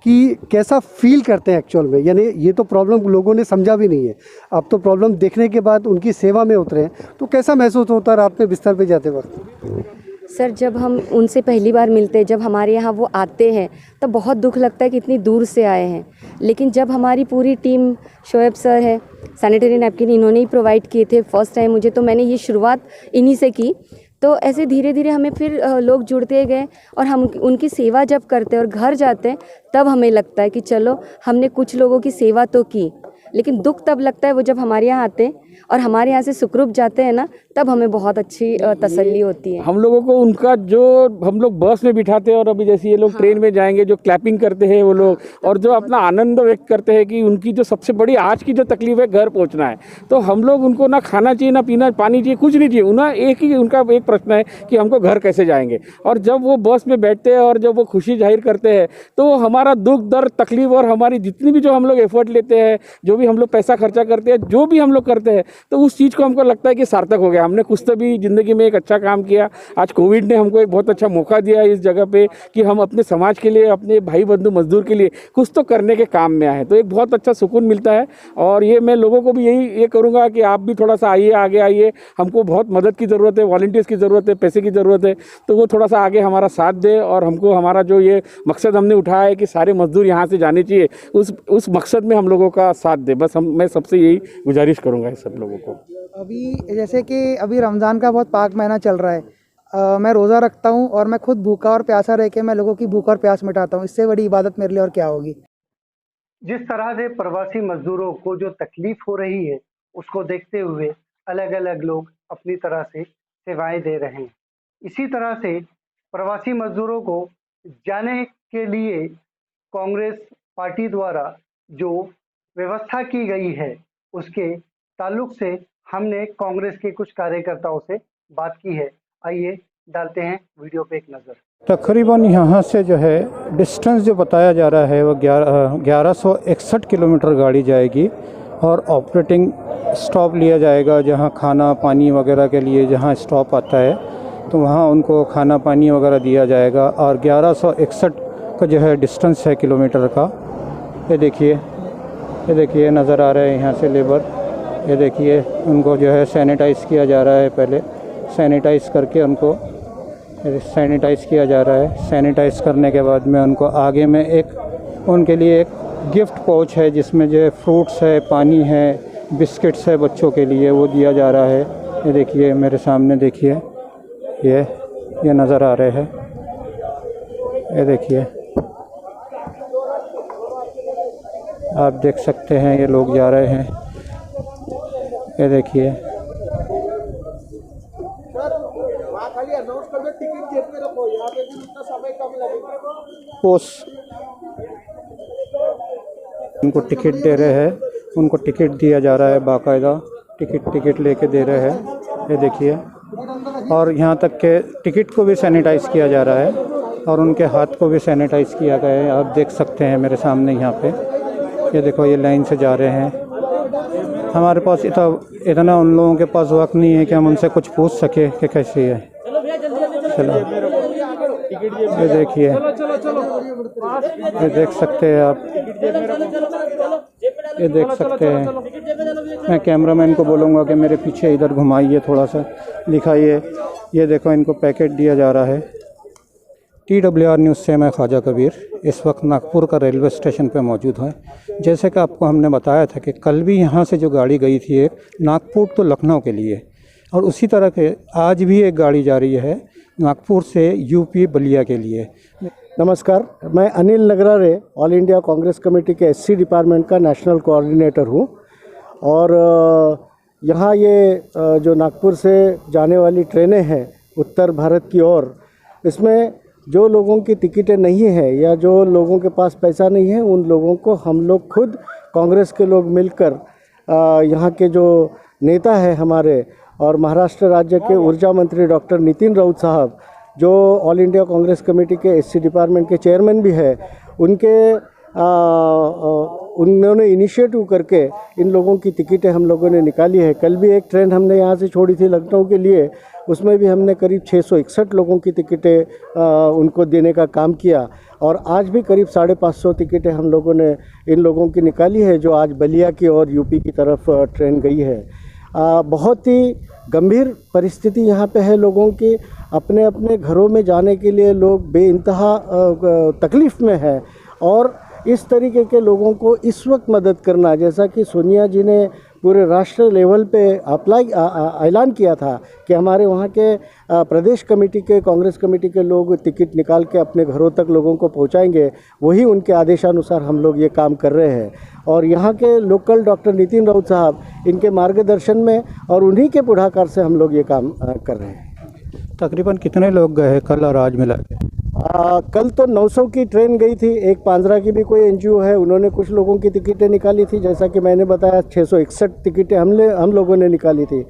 कि कैसा फील करते हैं एक्चुअल में, यानी ये तो प्रॉब्लम लोगों ने समझा भी नहीं है, आप तो प्रॉब्लम देखने के बाद उनकी सेवा में उतरे हैं, तो कैसा महसूस होता है रात में बिस्तर पे जाते वक्त? सर जब हम उनसे पहली बार मिलते हैं, जब हमारे यहाँ वो आते हैं तो बहुत दुख लगता है कि इतनी दूर से आए हैं। लेकिन जब हमारी पूरी टीम, शोएब सर है, सैनिटरी नैपकिन इन्होंने ही प्रोवाइड किए थे फर्स्ट टाइम मुझे, तो मैंने ये शुरुआत इन्हीं से की। तो ऐसे धीरे धीरे हमें फिर लोग जुड़ते गए और हम उनकी सेवा जब करते हैं और घर जाते हैं तब हमें लगता है कि चलो हमने कुछ लोगों की सेवा तो की। लेकिन दुख तब लगता है वो जब हमारे यहाँ आते हैं और हमारे यहाँ से सुखरूप जाते हैं ना, तब हमें बहुत अच्छी तसल्ली होती है। हम लोगों को उनका जो हम लोग बस में बिठाते हैं और अभी जैसे ये लोग ट्रेन में जाएंगे, जो क्लैपिंग करते हैं वो लोग और जो अपना आनंद व्यक्त करते हैं कि उनकी जो सबसे बड़ी आज की जो तकलीफ है घर पहुंचना है, तो हम लोग उनको ना खाना चाहिए, ना पीना पानी चाहिए, कुछ नहीं चाहिए। उन्हें एक ही उनका एक प्रश्न है कि हमको घर कैसे जाएंगे। और जब वो बस में बैठते हैं और जब वो खुशी जाहिर करते हैं तो हमारा दुख दर्द तकलीफ और हमारी जितनी भी जो हम लोग एफर्ट लेते हैं, जो भी हम लोग पैसा खर्चा करते हैं, जो भी हम लोग करते हैं, तो उस चीज़ को हमको लगता है कि सार्थक हो गया, हमने कुछ तो भी ज़िंदगी में एक अच्छा काम किया। आज कोविड ने हमको एक बहुत अच्छा मौका दिया इस जगह पे कि हम अपने समाज के लिए, अपने भाई बंधु मजदूर के लिए कुछ तो करने के काम में आए, तो एक बहुत अच्छा सुकून मिलता है। और ये मैं लोगों को भी ये करूँगा कि आप भी थोड़ा सा आइए, आगे आइए। हमको बहुत मदद की ज़रूरत है, वॉलंटियर्स की ज़रूरत है, पैसे की ज़रूरत है, तो वो थोड़ा सा आगे हमारा साथ दे और हमको हमारा जो ये मकसद हमने उठाया है कि सारे मजदूर यहाँ से जाने चाहिए, उस मकसद में हम लोगों का साथ दे। बस मैं सबसे यही गुजारिश करूँगा इस सब लोगों को। अभी जैसे कि अभी रमज़ान का बहुत पाक महीना चल रहा है, मैं रोज़ा रखता हूँ और मैं खुद भूखा और प्यासा रह के मैं लोगों की भूख और प्यास मिटाता हूँ। इससे बड़ी इबादत मेरे लिए और क्या होगी। जिस तरह से प्रवासी मजदूरों को जो तकलीफ हो रही है उसको देखते हुए अलग अलग लोग अपनी तरह से सेवाएं दे रहे हैं। इसी तरह से प्रवासी मजदूरों को जाने के लिए कांग्रेस पार्टी द्वारा जो व्यवस्था की गई है उसके ताल्लुक से हमने कांग्रेस के कुछ कार्यकर्ताओं से बात की है। आइए डालते हैं वीडियो पे एक नज़र। तकरीबन यहाँ से जो है डिस्टेंस जो बताया जा रहा है वो 1161 किलोमीटर गाड़ी जाएगी और ऑपरेटिंग स्टॉप लिया जाएगा, जहाँ खाना पानी वगैरह के लिए जहाँ स्टॉप आता है तो वहाँ उनको खाना पानी वगैरह दिया जाएगा। और 1161 का जो है डिस्टेंस है किलोमीटर का। ये देखिए नज़र आ रहा है यहाँ से लेबर। ये देखिए उनको जो है सैनिटाइज़ किया जा रहा है, पहले सैनिटाइज़ करके उनको सैनिटाइज़ किया जा रहा है। सैनिटाइज़ करने के बाद में उनको आगे में एक उनके लिए एक गिफ्ट पाउच है जिसमें जो है फ्रूट्स है, पानी है, बिस्किट्स है बच्चों के लिए, वो दिया जा रहा है। ये देखिए मेरे सामने देखिए ये नज़र आ रहे हैं। ये देखिए आप देख सकते हैं ये लोग जा रहे हैं। ये देखिए, पोस्ट उनको टिकट दे रहे हैं, उनको टिकट दिया जा रहा है, बाकायदा टिकट लेके दे रहे हैं। ये देखिए, और यहाँ तक के टिकट को भी सैनिटाइज़ किया जा रहा है और उनके हाथ को भी सैनिटाइज़ किया गया है। आप देख सकते हैं मेरे सामने यहाँ पे, ये देखो ये लाइन से जा रहे हैं। हमारे पास इतना उन लोगों के पास वक्त नहीं है कि हम उनसे कुछ पूछ सके कि कैसी है। चलो ये देखिए, ये देख सकते हैं आप, ये देख सकते हैं। मैं कैमरामैन को बोलूँगा कि मेरे पीछे इधर घुमाइए, थोड़ा सा दिखाइए। ये देखो इनको पैकेट दिया जा रहा है। TWR न्यूज़ से मैं ख्वाजा कबीर इस वक्त नागपुर का रेलवे स्टेशन पे मौजूद है। जैसे कि आपको हमने बताया था कि कल भी यहाँ से जो गाड़ी गई थी एक नागपुर तो लखनऊ के लिए, और उसी तरह के आज भी एक गाड़ी जा रही है नागपुर से UP बलिया के लिए। नमस्कार, मैं Anil Nagrare all India Congress committee के SC डिपार्टमेंट का नेशनल कोऑर्डिनेटर हूँ। और यहाँ ये जो नागपुर से जाने वाली ट्रेनें हैं उत्तर भारत की ओर, इसमें जो लोगों की टिकटें नहीं है या जो लोगों के पास पैसा नहीं है, उन लोगों को हम लोग खुद कांग्रेस के लोग मिलकर यहाँ के जो नेता है हमारे और महाराष्ट्र राज्य के ऊर्जा मंत्री डॉक्टर नितिन राउत साहब, जो ऑल इंडिया कांग्रेस कमेटी के SC डिपार्टमेंट के चेयरमैन भी है, उन्होंने इनिशिएटिव करके इन लोगों की टिकटें हम लोगों ने निकाली है। कल भी एक ट्रेन हमने यहाँ से छोड़ी थी लखनऊ के लिए, उसमें भी हमने करीब 661 लोगों की टिकटें उनको देने का काम किया। और आज भी करीब 550 टिकटें हम लोगों ने इन लोगों की निकाली है, जो आज बलिया की और UP की तरफ ट्रेन गई है। बहुत ही गंभीर परिस्थिति यहाँ पे है लोगों की। अपने अपने घरों में जाने के लिए लोग बेइंतहा तकलीफ़ में है, और इस तरीके के लोगों को इस वक्त मदद करना, जैसा कि सोनिया जी ने पूरे राष्ट्र लेवल पे ऐलान किया था कि हमारे वहाँ के प्रदेश कमेटी के कांग्रेस कमेटी के लोग टिकट निकाल के अपने घरों तक लोगों को पहुँचाएंगे, वही उनके आदेशानुसार हम लोग ये काम कर रहे हैं। और यहाँ के लोकल डॉक्टर नितिन राउत साहब, इनके मार्गदर्शन में और उन्हीं के पुढ़ाकार से हम लोग ये काम कर रहे हैं। तकरीबन कितने लोग गए कल और आज मिला के? कल तो 900 की ट्रेन गई थी। एक पांजरा की भी कोई NGO है, उन्होंने कुछ लोगों की टिकटें निकाली थी। जैसा कि मैंने बताया 661 टिकटें हम लोगों ने निकाली थी।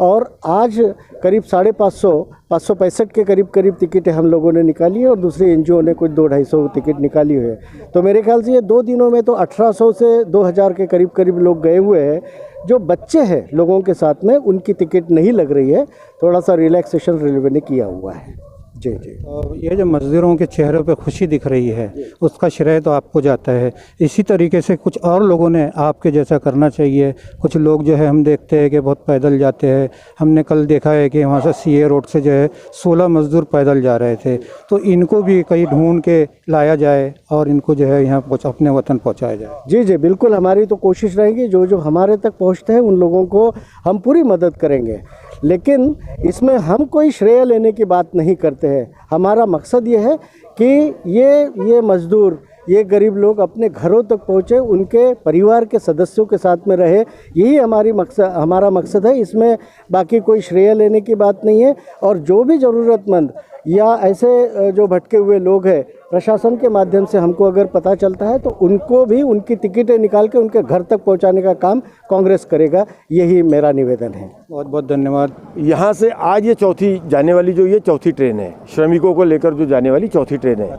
और आज करीब 565 के करीब टिकटें हम लोगों ने निकाली है, और दूसरी NGO ने कुछ 200-250 टिकट निकाली हुई है। तो मेरे ख्याल से ये 2 दिनों में तो 1800 से 2000 के करीब लोग गए हुए हैं। जो बच्चे हैं लोगों के साथ में, उनकी टिकट नहीं लग रही है, थोड़ा सा रिलैक्सेशन रेलवे ने किया हुआ है। जी। और ये जो मज़दूरों के चेहरों पे खुशी दिख रही है, उसका श्रेय तो आपको जाता है। इसी तरीके से कुछ और लोगों ने आपके जैसा करना चाहिए। कुछ लोग जो है हम देखते हैं कि बहुत पैदल जाते हैं। हमने कल देखा है कि वहाँ से CA रोड से जो है 16 मज़दूर पैदल जा रहे थे। तो इनको भी कहीं ढूंढ के लाया जाए और इनको जो है यहाँ अपने वतन पहुँचाया जाए। जी, बिल्कुल, हमारी तो कोशिश रहेगी। जो हमारे तक पहुँचते हैं उन लोगों को हम पूरी मदद करेंगे, लेकिन इसमें हम कोई श्रेय लेने की बात नहीं करते हैं। हमारा मकसद ये है कि ये मजदूर, ये गरीब लोग अपने घरों तक पहुँचे, उनके परिवार के सदस्यों के साथ में रहे, यही हमारा मकसद है। इसमें बाकी कोई श्रेय लेने की बात नहीं है। और जो भी ज़रूरतमंद या ऐसे जो भटके हुए लोग हैं, प्रशासन के माध्यम से हमको अगर पता चलता है तो उनको भी उनकी टिकटें निकाल के उनके घर तक पहुंचाने का काम कांग्रेस करेगा। यही मेरा निवेदन है। बहुत बहुत धन्यवाद। यहाँ से आज ये चौथी ट्रेन है, श्रमिकों को लेकर जो जाने वाली चौथी ट्रेन है।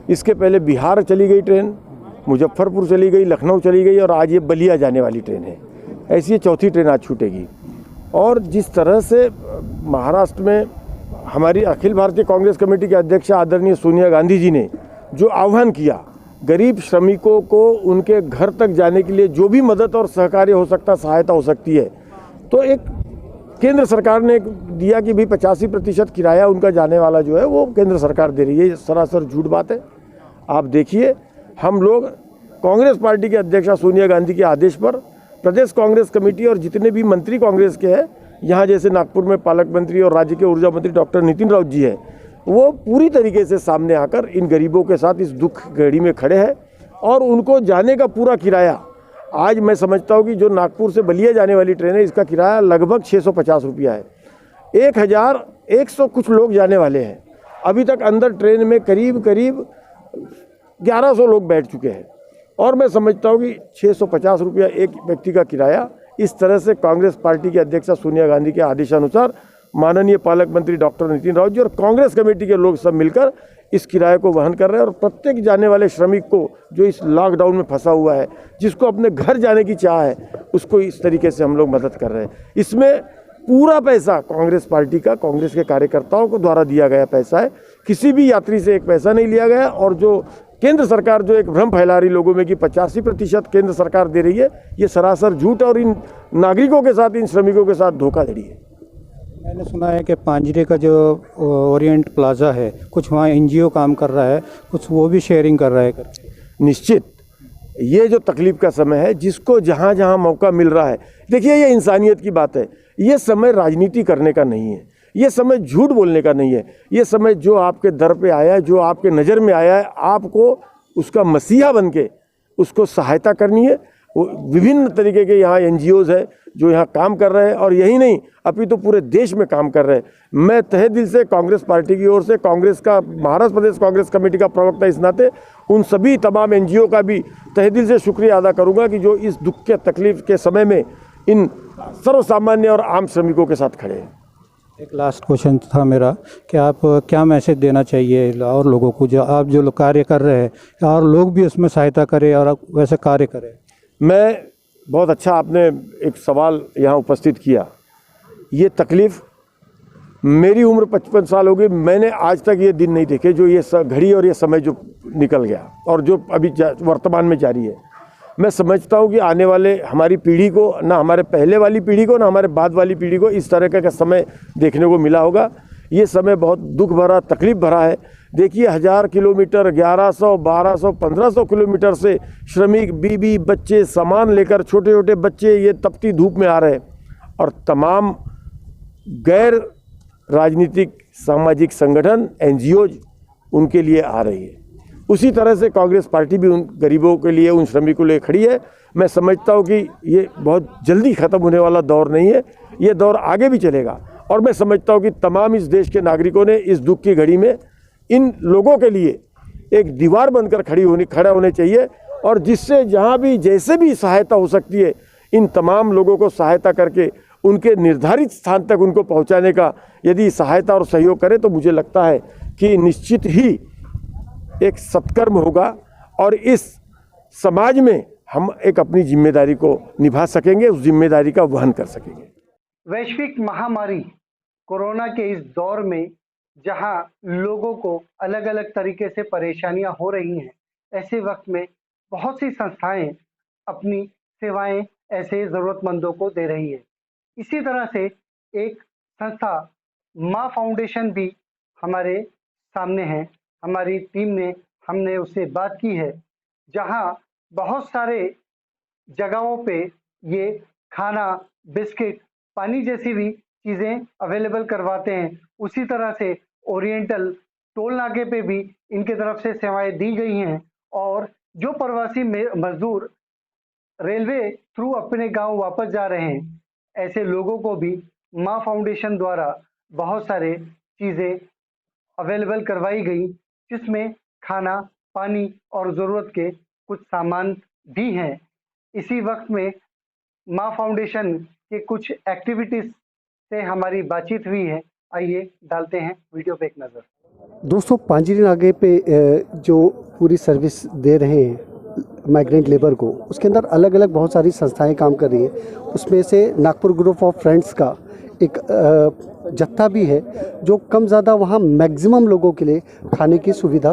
इसके पहले बिहार चली गई ट्रेन, मुजफ्फरपुर चली गई, लखनऊ चली गई, और आज ये बलिया जाने वाली ट्रेन है। ऐसी ये चौथी ट्रेन आज छूटेगी। और जिस तरह से महाराष्ट्र में हमारी अखिल भारतीय कांग्रेस कमेटी के अध्यक्ष आदरणीय सोनिया गांधी जी ने जो आह्वान किया, गरीब श्रमिकों को उनके घर तक जाने के लिए जो भी मदद और सहकार्य हो सकता, सहायता हो सकती है, तो एक केंद्र सरकार ने दिया कि भाई 85% किराया उनका जाने वाला जो है वो केंद्र सरकार दे रही है। ये सरासर झूठ बात है। आप देखिए, हम लोग कांग्रेस पार्टी के अध्यक्षा सोनिया गांधी के आदेश पर प्रदेश कांग्रेस कमेटी और जितने भी मंत्री कांग्रेस के हैं, यहाँ जैसे नागपुर में पालक मंत्री और राज्य के ऊर्जा मंत्री डॉक्टर नितिन राउत जी हैं, वो पूरी तरीके से सामने आकर इन गरीबों के साथ इस दुख घड़ी में खड़े हैं और उनको जाने का पूरा किराया आज मैं समझता हूँ कि जो नागपुर से बलिया जाने वाली ट्रेन है इसका किराया लगभग 650 रुपया है। 1100 कुछ लोग जाने वाले हैं। अभी तक अंदर ट्रेन में करीब 1100 लोग बैठ चुके हैं और मैं समझता हूँ कि 650 रुपया एक व्यक्ति का किराया, इस तरह से कांग्रेस पार्टी की अध्यक्षा सोनिया गांधी के आदेशानुसार माननीय पालक मंत्री डॉक्टर नितिन राउत जी और कांग्रेस कमेटी के लोग सब मिलकर इस किराए को वहन कर रहे हैं और प्रत्येक जाने वाले श्रमिक को जो इस लॉकडाउन में फंसा हुआ है, जिसको अपने घर जाने की चाह है, उसको इस तरीके से हम लोग मदद कर रहे हैं। इसमें पूरा पैसा कांग्रेस पार्टी का, कांग्रेस के कार्यकर्ताओं को द्वारा दिया गया पैसा है। किसी भी यात्री से एक पैसा नहीं लिया गया और जो केंद्र सरकार जो एक भ्रम फैला रही लोगों में कि 85% केंद्र सरकार दे रही है, ये सरासर झूठ और इन नागरिकों के साथ, इन श्रमिकों के साथ धोखाधड़ी है। मैंने सुना है कि पांजरे का जो ओरिएंट प्लाजा है, कुछ वहाँ एनजीओ काम कर रहा है, कुछ वो भी शेयरिंग कर रहा है। निश्चित ये जो तकलीफ का समय है, जिसको जहाँ जहाँ मौका मिल रहा है, देखिए ये इंसानियत की बात है। ये समय राजनीति करने का नहीं है, ये समय झूठ बोलने का नहीं है। ये समय जो आपके दर पे आया है, जो आपके नज़र में आया है, आपको उसका मसीहा बन के उसको सहायता करनी है। विभिन्न तरीके के यहाँ एनजीओज़ है जो यहाँ काम कर रहे हैं और यही नहीं, अभी तो पूरे देश में काम कर रहे हैं। मैं तहे दिल से कांग्रेस पार्टी की ओर से, कांग्रेस का महाराष्ट्र प्रदेश कांग्रेस कमेटी का प्रवक्ता इस नाते, उन सभी तमाम एनजीओ का भी तहे दिल से शुक्रिया अदा करूँगा कि जो इस दुख के तकलीफ के समय में इन सर्वसामान्य और आम श्रमिकों के साथ खड़े हैं। एक लास्ट क्वेश्चन था मेरा कि आप क्या मैसेज देना चाहिए और लोगों को, जो आप जो कार्य कर रहे हैं और लोग भी उसमें सहायता करें और वैसे कार्य करें। मैं बहुत अच्छा आपने एक सवाल यहाँ उपस्थित किया। ये तकलीफ़, मेरी उम्र 55 साल हो गई, मैंने आज तक ये दिन नहीं देखे जो ये घड़ी और ये समय जो निकल गया और जो अभी वर्तमान में जारी है। मैं समझता हूँ कि आने वाले हमारी पीढ़ी को, ना हमारे पहले वाली पीढ़ी को, ना हमारे बाद वाली पीढ़ी को इस तरह का समय देखने को मिला होगा। ये समय बहुत दुख भरा, तकलीफ़ भरा है। देखिए 1000 किलोमीटर, 1100, 1200, 1500 किलोमीटर से श्रमिक, बीबी, बच्चे, सामान लेकर, छोटे छोटे बच्चे ये तपती धूप में आ रहे हैं और तमाम गैर राजनीतिक सामाजिक संगठन, एनजीओज उनके लिए आ रही है। उसी तरह से कांग्रेस पार्टी भी उन गरीबों के लिए, उन श्रमिकों के लिए खड़ी है। मैं समझता हूँ कि ये बहुत जल्दी ख़त्म होने वाला दौर नहीं है, ये दौर आगे भी चलेगा और मैं समझता हूँ कि तमाम इस देश के नागरिकों ने इस दुख की घड़ी में इन लोगों के लिए एक दीवार बनकर खड़ा होने चाहिए और जिससे जहाँ भी जैसे भी सहायता हो सकती है, इन तमाम लोगों को सहायता करके उनके निर्धारित स्थान तक उनको पहुँचाने का यदि सहायता और सहयोग करें तो मुझे लगता है कि निश्चित ही एक सत्कर्म होगा और इस समाज में हम एक अपनी जिम्मेदारी को निभा सकेंगे, उस जिम्मेदारी का वहन कर सकेंगे। वैश्विक महामारी कोरोना के इस दौर में जहां लोगों को अलग अलग तरीके से परेशानियां हो रही हैं, ऐसे वक्त में बहुत सी संस्थाएं अपनी सेवाएं ऐसे ज़रूरतमंदों को दे रही है। इसी तरह से एक संस्था माँ फाउंडेशन भी हमारे सामने है। हमारी टीम ने, हमने उससे बात की है, जहां बहुत सारे जगहों पे ये खाना, बिस्किट, पानी जैसी भी चीज़ें अवेलेबल करवाते हैं। उसी तरह से ओरिएंटल टोल नाके पे भी इनके तरफ से सेवाएं दी गई हैं और जो प्रवासी मजदूर रेलवे थ्रू अपने गांव वापस जा रहे हैं, ऐसे लोगों को भी माँ फाउंडेशन द्वारा बहुत सारे चीज़ें अवेलेबल करवाई गई, जिसमें खाना, पानी और ज़रूरत के कुछ सामान भी हैं। इसी वक्त में माँ फाउंडेशन के कुछ एक्टिविटीज़ से हमारी बातचीत हुई है। आइए डालते हैं वीडियो पे एक नज़र। दोस्तों, पांजरी नाके पे जो पूरी सर्विस दे रहे हैं माइग्रेंट लेबर को, उसके अंदर अलग अलग बहुत सारी संस्थाएं काम कर रही हैं। उसमें से नागपुर ग्रुप ऑफ फ्रेंड्स का एक जत्था भी है जो कम ज़्यादा वहाँ मैक्सिमम लोगों के लिए खाने की सुविधा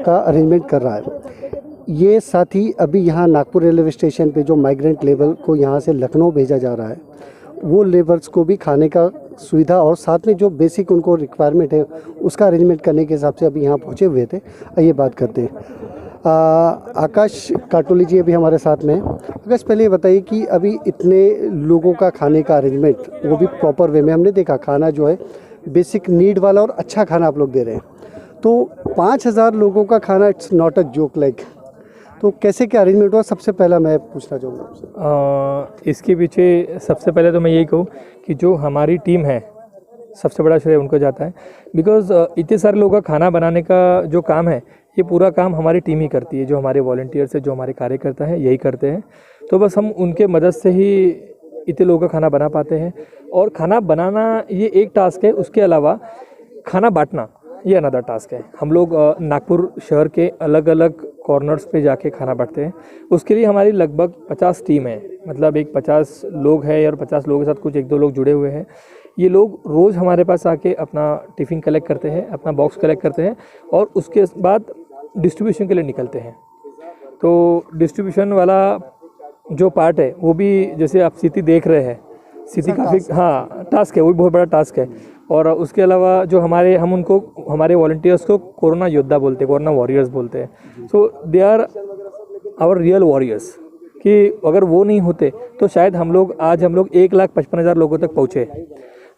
का अरेंजमेंट कर रहा है। ये साथ ही अभी यहाँ नागपुर रेलवे स्टेशन पे जो माइग्रेंट लेबर को यहाँ से लखनऊ भेजा जा रहा है, वो लेबर्स को भी खाने का सुविधा और साथ में जो बेसिक उनको रिक्वायरमेंट है उसका अरेंजमेंट करने के हिसाब से अभी यहाँ पहुँचे हुए थे। आइए बात करते हैं। आकाश काटोली जी अभी हमारे साथ में हैं। आकाश, पहले ये बताइए कि अभी इतने लोगों का खाने का अरेंजमेंट, वो भी प्रॉपर वे में, हमने देखा खाना जो है बेसिक नीड वाला और अच्छा खाना आप लोग दे रहे हैं, तो 5000 लोगों का खाना, it's not a joke like. तो कैसे क्या अरेंजमेंट हुआ, सबसे पहला मैं पूछना चाहूँगा आपसे। इसके पीछे सबसे पहले तो मैं यही कहूँ कि जो हमारी टीम है सबसे बड़ा श्रेय उनको जाता है, बिकॉज़ इतने सारे लोगों का खाना बनाने का जो काम है ये पूरा काम हमारी टीम ही करती है। जो हमारे वॉलंटियर्स है, जो हमारे कार्यकर्ता हैं, यही करते हैं। तो बस हम उनके मदद से ही इतने लोगों का खाना बना पाते हैं। और खाना बनाना ये एक टास्क है, उसके अलावा खाना बांटना ये अनदर टास्क है। हम लोग नागपुर शहर के अलग अलग कॉर्नर्स पे जाके खाना बांटते हैं। उसके लिए हमारी लगभग 50 टीम है, मतलब एक 50 लोग हैं और 50 लोगों के साथ कुछ 1-2 लोग जुड़े हुए हैं। ये लोग रोज़ हमारे पास आके अपना टिफ़िन कलेक्ट करते हैं, अपना बॉक्स कलेक्ट करते हैं और उसके बाद डिस्ट्रीब्यूशन के लिए निकलते हैं। तो डिस्ट्रीब्यूशन वाला जो पार्ट है वो भी, जैसे आप स्थिति देख रहे हैं, स्थिति काफ़ी टास्क है, वो भी बहुत बड़ा टास्क है। और उसके अलावा जो हम उनको, हमारे वॉलंटियर्स को कोरोना योद्धा बोलते हैं, कोरोना वॉरियर्स बोलते हैं। So they are our real warriors, कि अगर वो नहीं होते तो शायद हम लोग 1,55,000 लोगों तक पहुँचे।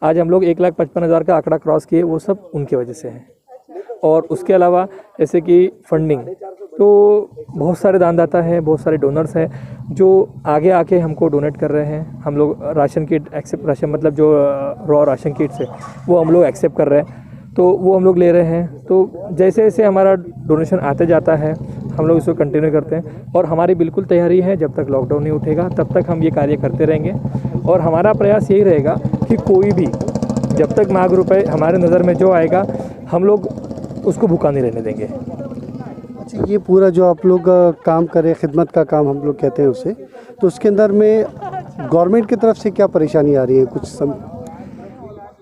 आज हम लोग 1,55,000 का आंकड़ा क्रॉस किए, वो सब उनकी वजह से है। और उसके अलावा जैसे कि फंडिंग, तो बहुत सारे दानदाता हैं, बहुत सारे डोनर्स हैं जो आगे आके हमको डोनेट कर रहे हैं। हम लोग राशन किट राशन मतलब जो रॉ राशन किट्स है वो हम लोग एक्सेप्ट कर रहे हैं, तो वो हम लोग ले रहे हैं। तो जैसे जैसे हमारा डोनेशन आते जाता है हम लोग इसको कंटिन्यू करते हैं। और हमारी बिल्कुल तैयारी है, जब तक लॉकडाउन नहीं उठेगा तब तक हम ये कार्य करते रहेंगे। और हमारा प्रयास यही रहेगा कि कोई भी, जब तक माघ रुपए हमारे नज़र में जो आएगा हम लोग उसको भूखा नहीं रहने देंगे। अच्छा, ये पूरा जो आप लोग काम करें, खिदमत का काम हम लोग कहते हैं उसे, तो उसके अंदर में गवर्नमेंट की तरफ से क्या परेशानी आ रही है कुछ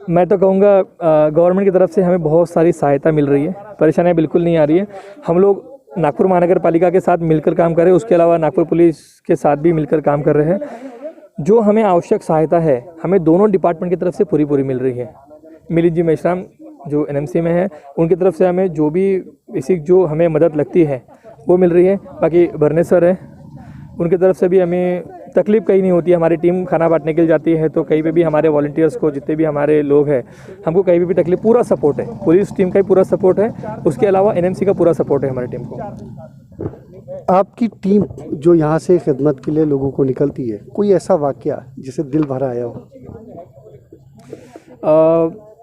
मैं तो कहूँगा गवर्नमेंट की तरफ से हमें बहुत सारी सहायता मिल रही है, परेशानियाँ बिल्कुल नहीं आ रही है। हम लोग नागपुर महानगर पालिका के साथ मिलकर काम कर रहे हैं, उसके अलावा नागपुर पुलिस के साथ भी मिलकर काम कर रहे हैं। जो हमें आवश्यक सहायता है हमें दोनों डिपार्टमेंट की तरफ से पूरी मिल रही है। मिलिंद जी मेश्राम जो NMC में है, उनकी तरफ से हमें जो भी बेसिक जो हमें मदद लगती है वो मिल रही है। बाकी भरने सर है, उनकी तरफ से भी हमें तकलीफ़ कहीं नहीं होती है। हमारी टीम खाना बांटने के लिए जाती है तो कहीं पे भी हमारे वॉलंटियर्स को, जितने भी हमारे लोग हैं, हमको कहीं भी तकलीफ, पूरा सपोर्ट है। पुलिस टीम का ही पूरा सपोर्ट है, उसके अलावा NMC का पूरा सपोर्ट है हमारी टीम को। आपकी टीम जो यहाँ से खिदमत के लिए लोगों को निकलती है, कोई ऐसा वाकया जिसे दिल भर आया हो?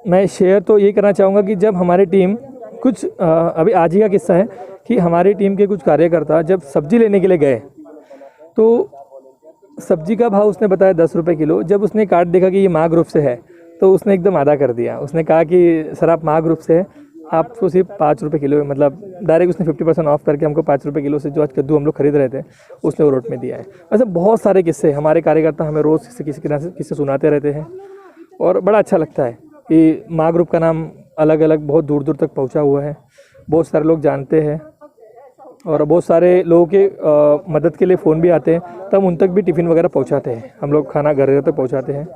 मैं शेयर तो ये करना चाहूँगा कि जब हमारी टीम कुछ अभी आज ही का किस्सा है कि हमारी टीम के कुछ कार्यकर्ता जब सब्जी लेने के लिए गए तो सब्जी का भाव उसने बताया 10 रुपये किलो। जब उसने कार्ड देखा कि ये माघ ग्रुप से है तो उसने एकदम आधा कर दिया। उसने कहा कि सर आप माघ ग्रुप से है, आपको सिर्फ 5 रुपये किलो, मतलब डायरेक्ट उसने 50% ऑफ करके हमको 5 रुपये किलो से जो आज कद्दू हम लोग खरीद रहे थे उसने वो रोड में दिया है। वैसे बहुत सारे किस्से हमारे कार्यकर्ता हमें रोज़ किसी सुनाते रहते हैं और बड़ा अच्छा लगता है कि माँ ग्रुप का नाम अलग अलग बहुत दूर दूर तक पहुंचा हुआ है, बहुत सारे लोग जानते हैं और बहुत सारे लोगों के मदद के लिए फ़ोन भी आते हैं, तब उन तक भी टिफ़िन वगैरह पहुंचाते हैं, हम लोग खाना घर तक पहुंचाते हैं।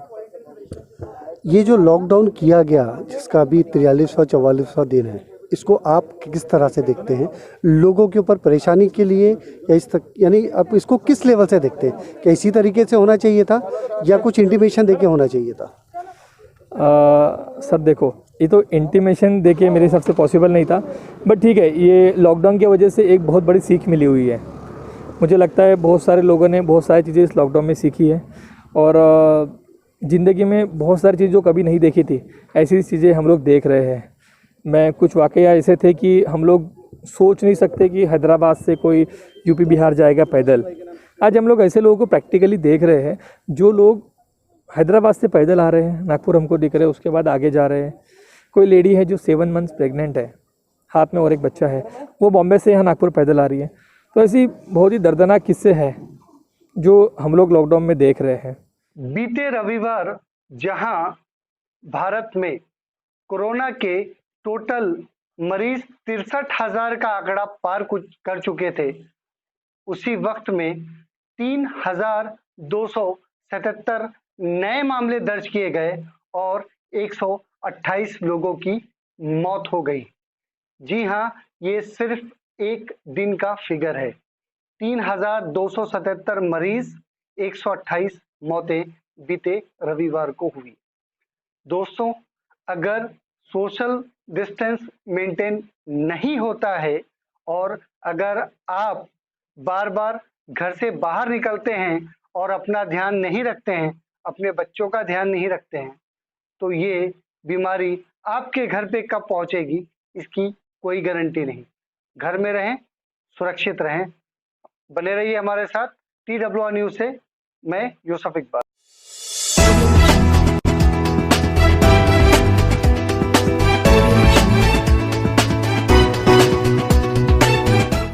ये जो लॉकडाउन किया गया जिसका अभी 43वां-44वां दिन है, इसको आप किस तरह से देखते हैं? लोगों के ऊपर परेशानी के लिए या इस तक, यानी आप इसको किस लेवल से देखते हैं? क्या इसी तरीके से होना चाहिए था या कुछ इंटीमेशन देके होना चाहिए था? सर देखो, ये तो इंटीमेशन देके मेरे हिसाब से पॉसिबल नहीं था, बट ठीक है, ये लॉकडाउन की वजह से एक बहुत बड़ी सीख मिली हुई है। मुझे लगता है बहुत सारे लोगों ने बहुत सारी चीज़ें इस लॉकडाउन में सीखी है और ज़िंदगी में बहुत सारी चीज़ जो कभी नहीं देखी थी ऐसी चीज़ें हम लोग देख रहे हैं। मैं कुछ वाक़या ऐसे थे कि हम लोग सोच नहीं सकते कि हैदराबाद से कोई यूपी बिहार जाएगा पैदल। आज हम लोग ऐसे लोगों को प्रैक्टिकली देख रहे हैं जो लोग हैदराबाद से पैदल आ रहे हैं, नागपुर हमको दिख रहे हैं, उसके बाद आगे जा रहे हैं। कोई लेडी है जो 7 मंथ्स प्रेग्नेंट है, हाथ में और एक बच्चा है, वो बॉम्बे से यहाँ नागपुर पैदल आ रही है। तो ऐसी बहुत ही दर्दनाक किस्से हैं जो हम लोग लॉकडाउन में देख रहे हैं। बीते रविवार जहां भारत में कोरोना के टोटल मरीज 63,000 का आंकड़ा पार कर चुके थे, उसी वक्त में 3,277 नए मामले दर्ज किए गए और 128 लोगों की मौत हो गई। जी हां, ये सिर्फ एक दिन का फिगर है। 3,277 मरीज, 128 मौतें बीते रविवार को हुई। दोस्तों, अगर सोशल डिस्टेंस मेंटेन नहीं होता है और अगर आप बार बार घर से बाहर निकलते हैं और अपना ध्यान नहीं रखते हैं, अपने बच्चों का ध्यान नहीं रखते हैं, तो ये बीमारी आपके घर पे कब पहुंचेगी इसकी कोई गारंटी नहीं। घर में रहें, सुरक्षित रहें। बने रहिए हमारे साथ TWR न्यूज़ से। मैं यूसुफ इकबाल।